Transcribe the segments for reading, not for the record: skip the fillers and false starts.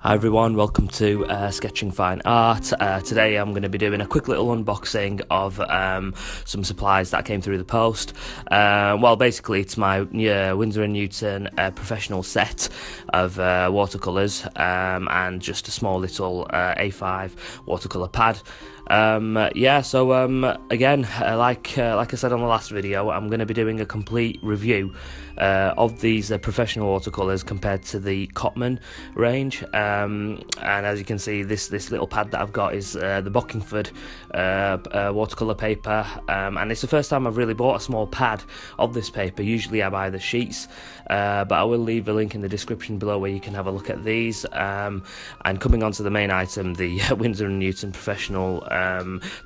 Hi everyone, welcome to Sketching Fine Art. Today I'm going to be doing a quick little unboxing of some supplies that came through the post. Well, basically it's my Windsor and Newton professional set of watercolours and just a small little A5 watercolour pad. Again, like I said on the last video, I'm going to be doing a complete review of these professional watercolours compared to the Cotman range. And as you can see, this little pad that I've got is the Bockingford watercolour paper, and it's the first time I've really bought a small pad of this paper. Usually I buy the sheets, but I will leave a link in the description below where you can have a look at these. And coming on to the main item, the Windsor and Newton professional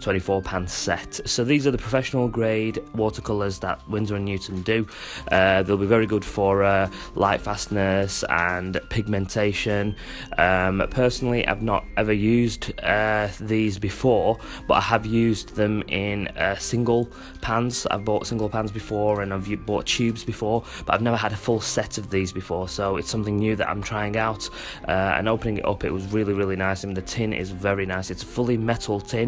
24 pan set. So these are the professional grade watercolours that Windsor and Newton do. They'll be very good for light fastness and pigmentation. Personally, I've not ever used these before, but I have used them in single pans. I've bought single pans before, and I've bought tubes before, but I've never had a full set of these before, so it's something new that I'm trying out. And opening it up, it was really nice. I mean, the tin is very nice. It's a fully metal tin.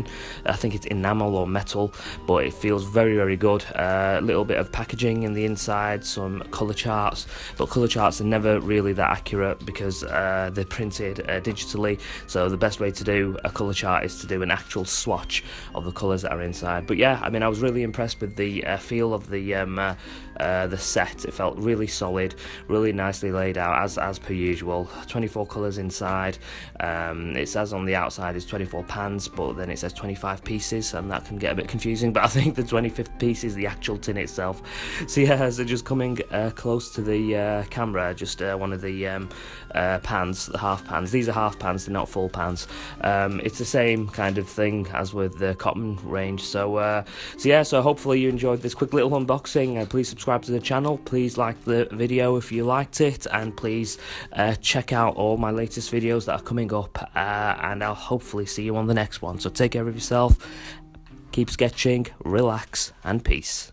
I think it's enamel or metal, but it feels very good. A little bit of packaging in the inside, some colour charts, but colour charts are never really that accurate because they're printed digitally, so the best way to do a colour chart is to do an actual swatch of the colours that are inside. But yeah, I mean, I was really impressed with the feel of the set. It felt really solid, really nicely laid out as per usual. 24 colours inside. It says on the outside is 24 pans, but then it says 25 pieces, and that can get a bit confusing, but I think the 25th piece is the actual tin itself. So yeah, so just coming close to the camera, just one of the pans, the half pans. These are half pans, they're not full pans. It's the same kind of thing as with the Cotman range. So hopefully you enjoyed this quick little unboxing. Please subscribe to the channel, please like the video if you liked it, and please check out all my latest videos that are coming up, and I'll hopefully see you on the next one. So take care of yourself, keep sketching, relax, and peace.